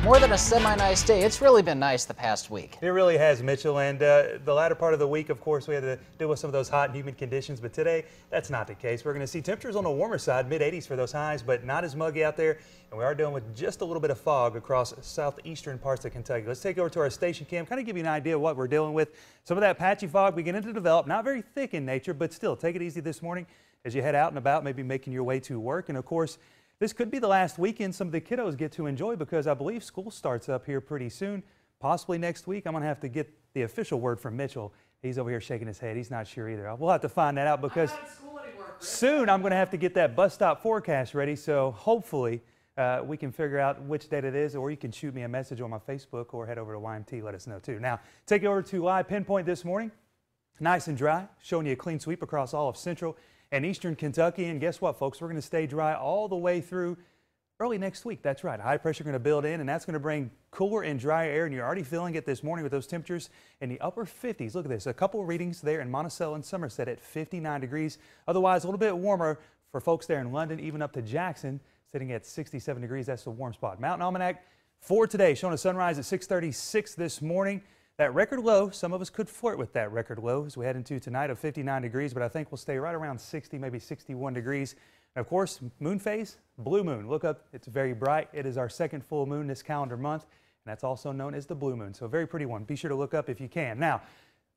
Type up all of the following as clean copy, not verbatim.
More than a semi-nice day. It's really been nice the past week. It really has, Mitchell, and the latter part of the week, of course, we had to deal with some of those hot and humid conditions, but today, that's not the case. We're going to see temperatures on the warmer side, mid-80s for those highs, but not as muggy out there, and we are dealing with just a little bit of fog across southeastern parts of Kentucky. Let's take over to our station cam, kind of give you an idea of what we're dealing with. Some of that patchy fog beginning to develop, not very thick in nature, but still, take it easy this morning as you head out and about, maybe making your way to work, and of course, this could be the last weekend some of the kiddos get to enjoy because I believe school starts up here pretty soon, possibly next week. I'm going to have to get the official word from Mitchell. He's over here shaking his head. He's not sure either. We'll have to find that out because soon I'm going to have to get that bus stop forecast ready. So hopefully we can figure out which date it is, or you can shoot me a message on my Facebook or head over to YMT. Let us know too. Now, take you over to Live Pinpoint this morning. Nice and dry, showing you a clean sweep across all of central and eastern Kentucky. And guess what, folks? We're going to stay dry all the way through early next week. That's right. High pressure going to build in, and that's going to bring cooler and drier air. And you're already feeling it this morning with those temperatures in the upper 50s. Look at this. A couple of readings there in Monticello and Somerset at 59 degrees. Otherwise, a little bit warmer for folks there in London, even up to Jackson, sitting at 67 degrees. That's the warm spot. Mountain Almanac for today, showing a sunrise at 6:36 this morning. That record low, some of us could flirt with that record low as we head into tonight of 59 degrees, but I think we'll stay right around 60, maybe 61 degrees. And of course, moon phase, blue moon. Look up, it's very bright. It is our second full moon this calendar month, and that's also known as the blue moon. So a very pretty one. Be sure to look up if you can. Now,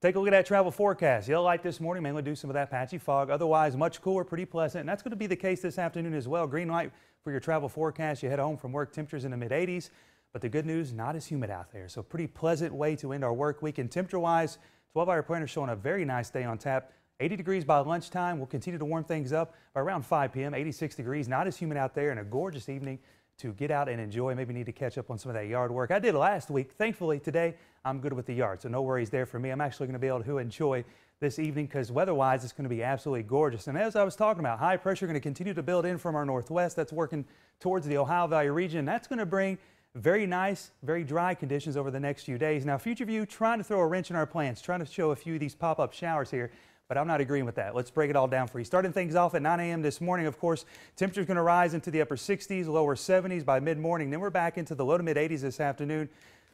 take a look at that travel forecast. Yellow light this morning, mainly due to some of that patchy fog. Otherwise, much cooler, pretty pleasant, and that's going to be the case this afternoon as well. Green light for your travel forecast. You head home from work, temperatures in the mid-80s. But the good news, not as humid out there. So pretty pleasant way to end our work week. And temperature-wise, 12-hour planner showing a very nice day on tap. 80 degrees by lunchtime. We'll continue to warm things up by around 5 p.m. 86 degrees, not as humid out there, and a gorgeous evening to get out and enjoy. Maybe need to catch up on some of that yard work I did last week. Thankfully, today, I'm good with the yard, so no worries there for me. I'm actually going to be able to enjoy this evening because weather-wise, it's going to be absolutely gorgeous. And as I was talking about, high pressure going to continue to build in from our northwest. That's working towards the Ohio Valley region. That's going to bring very nice, very dry conditions over the next few days. Now, Future View trying to throw a wrench in our plans, trying to show a few of these pop-up showers here, but I'm not agreeing with that. Let's break it all down for you. Starting things off at 9 a.m. this morning, of course, temperature's going to rise into the upper 60s, lower 70s by mid-morning. Then we're back into the low to mid-80s this afternoon.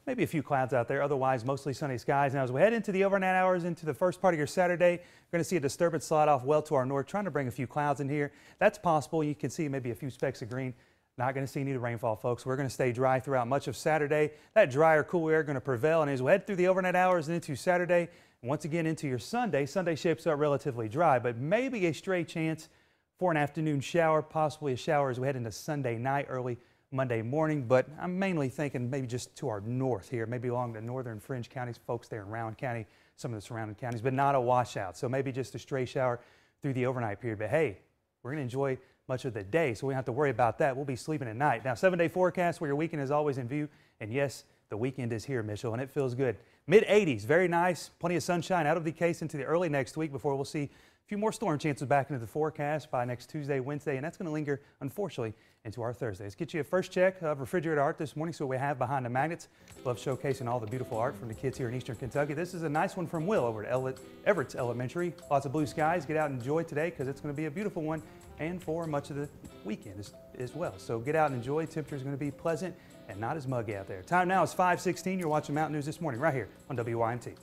Maybe a few clouds out there, otherwise mostly sunny skies. Now, as we head into the overnight hours into the first part of your Saturday, we're going to see a disturbance slide off well to our north, trying to bring a few clouds in here. That's possible. You can see maybe a few specks of green. Not going to see any rainfall, folks. We're going to stay dry throughout much of Saturday. That drier, cool air going to prevail. And as we head through the overnight hours and into Saturday, and once again into your Sunday, Sunday shapes up relatively dry, but maybe a stray chance for an afternoon shower, possibly a shower as we head into Sunday night, early Monday morning. But I'm mainly thinking maybe just to our north here, maybe along the northern fringe counties, folks there in Rowan County, some of the surrounding counties, but not a washout. So maybe just a stray shower through the overnight period. But hey, we're going to enjoy much of the day, so we don't have to worry about that. We'll be sleeping at night. Now, 7-day forecast where your weekend is always in view. And yes, the weekend is here, Mitchell, and it feels good. Mid-80s, very nice. Plenty of sunshine out of the case into the early next week before we'll see a few more storm chances back into the forecast by next Tuesday, Wednesday, and that's going to linger, unfortunately, into our Thursday. Let's get you a first check of refrigerator art this morning. So we have behind the magnets. Love showcasing all the beautiful art from the kids here in Eastern Kentucky. This is a nice one from Will over at Everett's Elementary. Lots of blue skies. Get out and enjoy today because it's going to be a beautiful one and for much of the weekend as well. So get out and enjoy. Temperature is going to be pleasant and not as muggy out there. Time now is 5:16. You're watching Mountain News this morning right here on WYMT.